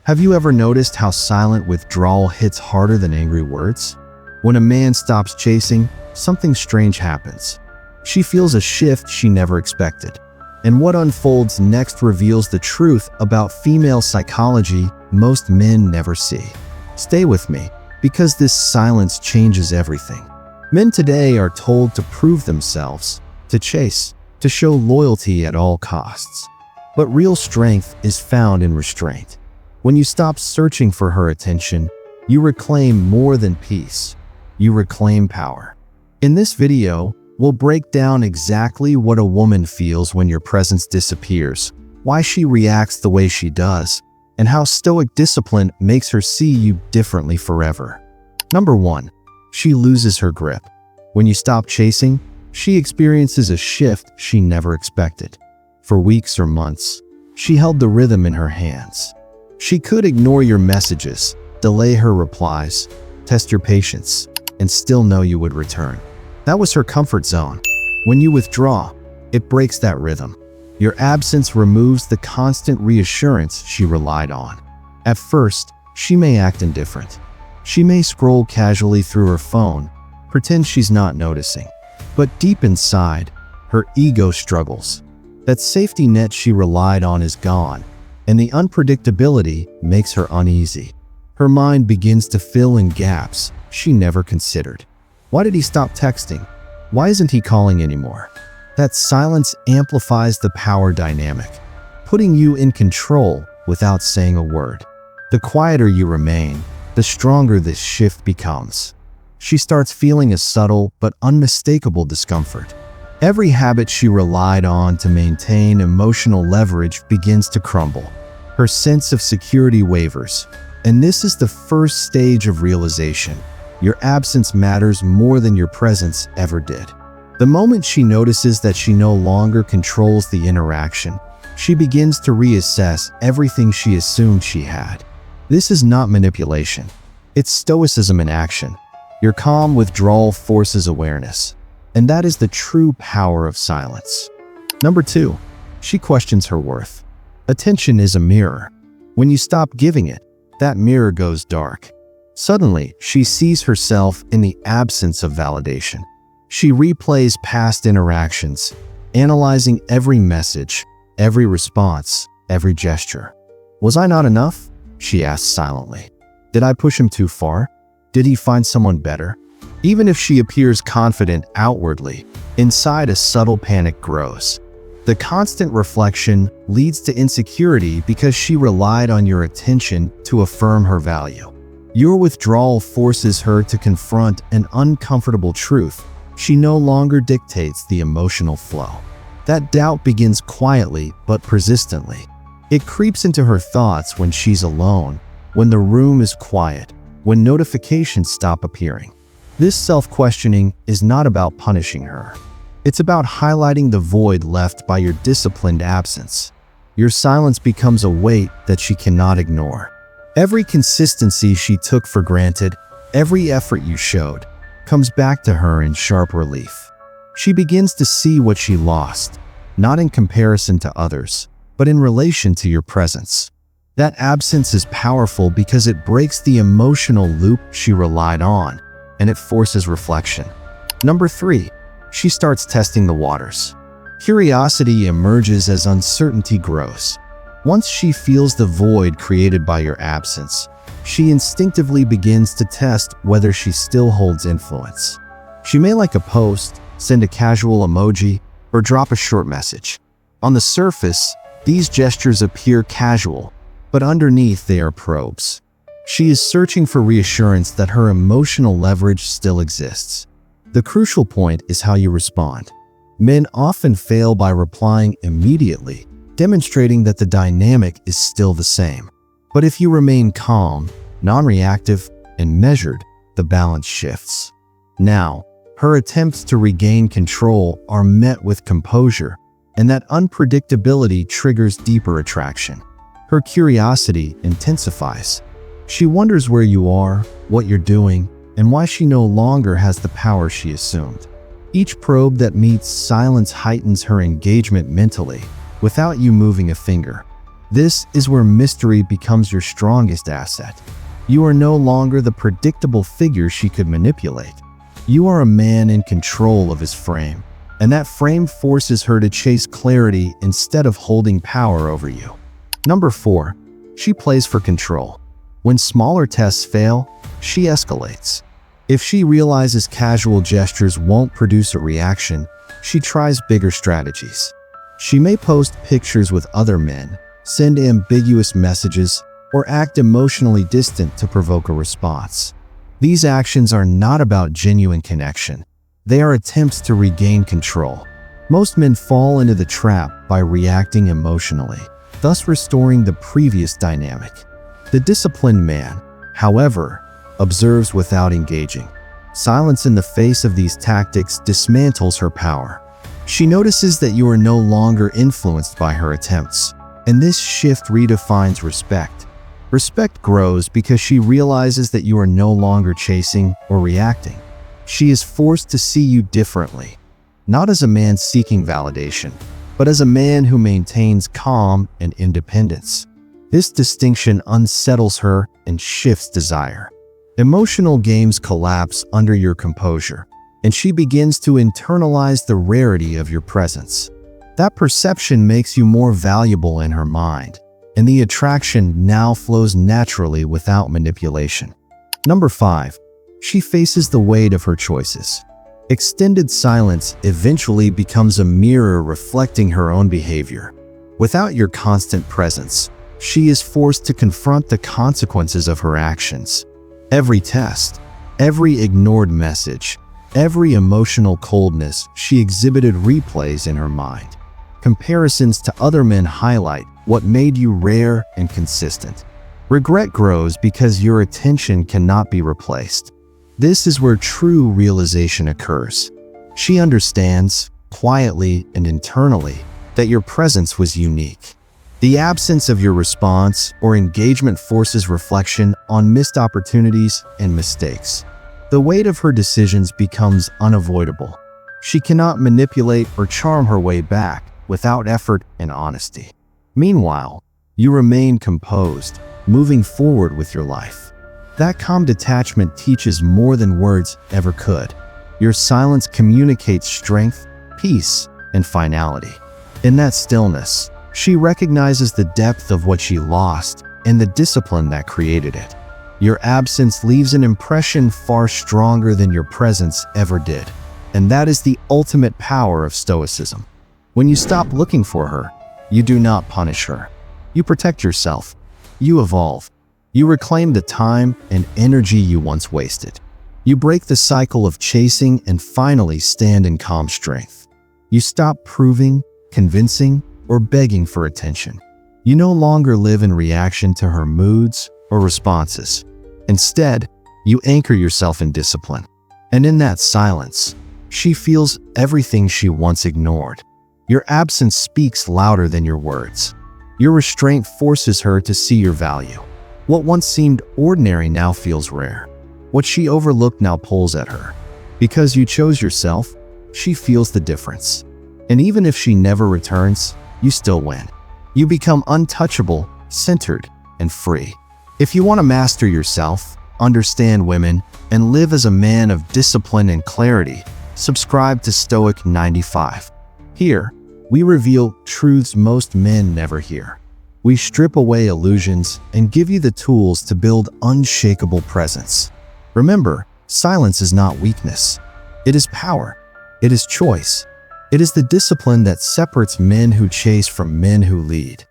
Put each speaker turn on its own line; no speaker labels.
Have you ever noticed how silent withdrawal hits harder than angry words? When a man stops chasing, something strange happens. She feels a shift she never expected. And what unfolds next reveals the truth about female psychology most men never see. Stay with me, because this silence changes everything. Men today are told to prove themselves, to chase, to show loyalty at all costs. But real strength is found in restraint. When you stop searching for her attention, you reclaim more than peace. You reclaim power. In this video, we'll break down exactly what a woman feels when your presence disappears, why she reacts the way she does, and how stoic discipline makes her see you differently forever. Number 1. She loses her grip. When you stop chasing, she experiences a shift she never expected. For weeks or months, she held the rhythm in her hands. She could ignore your messages, delay her replies, test your patience, and still know you would return. That was her comfort zone. When you withdraw, it breaks that rhythm. Your absence removes the constant reassurance she relied on. At first, she may act indifferent. She may scroll casually through her phone, pretend she's not noticing. But deep inside, her ego struggles. That safety net she relied on is gone, and the unpredictability makes her uneasy. Her mind begins to fill in gaps she never considered. Why did he stop texting? Why isn't he calling anymore? That silence amplifies the power dynamic, putting you in control without saying a word. The quieter you remain, the stronger this shift becomes. She starts feeling a subtle but unmistakable discomfort. Every habit she relied on to maintain emotional leverage begins to crumble. Her sense of security wavers, and this is the first stage of realization. Your absence matters more than your presence ever did. The moment she notices that she no longer controls the interaction, she begins to reassess everything she assumed she had. This is not manipulation. It's stoicism in action. Your calm withdrawal forces awareness, and that is the true power of silence. Number 2, she questions her worth. Attention is a mirror. When you stop giving it, that mirror goes dark. Suddenly, she sees herself in the absence of validation. She replays past interactions, analyzing every message, every response, every gesture. Was I not enough? She asks silently. Did I push him too far? Did he find someone better? Even if she appears confident outwardly, inside a subtle panic grows. The constant reflection leads to insecurity because she relied on your attention to affirm her value. Your withdrawal forces her to confront an uncomfortable truth. She no longer dictates the emotional flow. That doubt begins quietly but persistently. It creeps into her thoughts when she's alone, when the room is quiet, when notifications stop appearing. This self-questioning is not about punishing her. It's about highlighting the void left by your disciplined absence. Your silence becomes a weight that she cannot ignore. Every consistency she took for granted, every effort you showed, comes back to her in sharp relief. She begins to see what she lost, not in comparison to others, but in relation to your presence. That absence is powerful because it breaks the emotional loop she relied on, and it forces reflection. Number 3, she starts testing the waters. Curiosity emerges as uncertainty grows. Once she feels the void created by your absence, she instinctively begins to test whether she still holds influence. She may like a post, send a casual emoji, or drop a short message. On the surface, these gestures appear casual, but underneath they are probes. She is searching for reassurance that her emotional leverage still exists. The crucial point is how you respond. Men often fail by replying immediately, demonstrating that the dynamic is still the same. But if you remain calm, non-reactive, and measured, the balance shifts. Now, her attempts to regain control are met with composure, and that unpredictability triggers deeper attraction. Her curiosity intensifies. She wonders where you are, what you're doing, and why she no longer has the power she assumed. Each probe that meets silence heightens her engagement mentally, without you moving a finger. This is where mystery becomes your strongest asset. You are no longer the predictable figure she could manipulate. You are a man in control of his frame, and that frame forces her to chase clarity instead of holding power over you. Number 4. She plays for control. When smaller tests fail, she escalates. If she realizes casual gestures won't produce a reaction, she tries bigger strategies. She may post pictures with other men, send ambiguous messages, or act emotionally distant to provoke a response. These actions are not about genuine connection. They are attempts to regain control. Most men fall into the trap by reacting emotionally, thus restoring the previous dynamic. The disciplined man, however, observes without engaging. Silence in the face of these tactics dismantles her power. She notices that you are no longer influenced by her attempts, and this shift redefines respect. Respect grows because she realizes that you are no longer chasing or reacting. She is forced to see you differently, not as a man seeking validation, but as a man who maintains calm and independence. This distinction unsettles her and shifts desire. Emotional games collapse under your composure, and she begins to internalize the rarity of your presence. That perception makes you more valuable in her mind, and the attraction now flows naturally without manipulation. Number 5. She faces the weight of her choices. Extended silence eventually becomes a mirror reflecting her own behavior. Without your constant presence, she is forced to confront the consequences of her actions. Every test, every ignored message, every emotional coldness she exhibited replays in her mind. Comparisons to other men highlight what made you rare and consistent. Regret grows because your attention cannot be replaced. This is where true realization occurs. She understands, quietly and internally, that your presence was unique. The absence of your response or engagement forces reflection on missed opportunities and mistakes. The weight of her decisions becomes unavoidable. She cannot manipulate or charm her way back without effort and honesty. Meanwhile, you remain composed, moving forward with your life. That calm detachment teaches more than words ever could. Your silence communicates strength, peace, and finality. In that stillness, she recognizes the depth of what she lost and the discipline that created it. Your absence leaves an impression far stronger than your presence ever did. And that is the ultimate power of Stoicism. When you stop looking for her, you do not punish her. You protect yourself. You evolve. You reclaim the time and energy you once wasted. You break the cycle of chasing and finally stand in calm strength. You stop proving, convincing, or begging for attention. You no longer live in reaction to her moods or responses. Instead, you anchor yourself in discipline. And in that silence, she feels everything she once ignored. Your absence speaks louder than your words. Your restraint forces her to see your value. What once seemed ordinary now feels rare. What she overlooked now pulls at her. Because you chose yourself, she feels the difference. And even if she never returns, you still win. You become untouchable, centered, and free. If you want to master yourself, understand women, and live as a man of discipline and clarity, subscribe to Stoic 95. Here, we reveal truths most men never hear. We strip away illusions and give you the tools to build unshakable presence. Remember, silence is not weakness. It is power. It is choice. It is the discipline that separates men who chase from men who lead.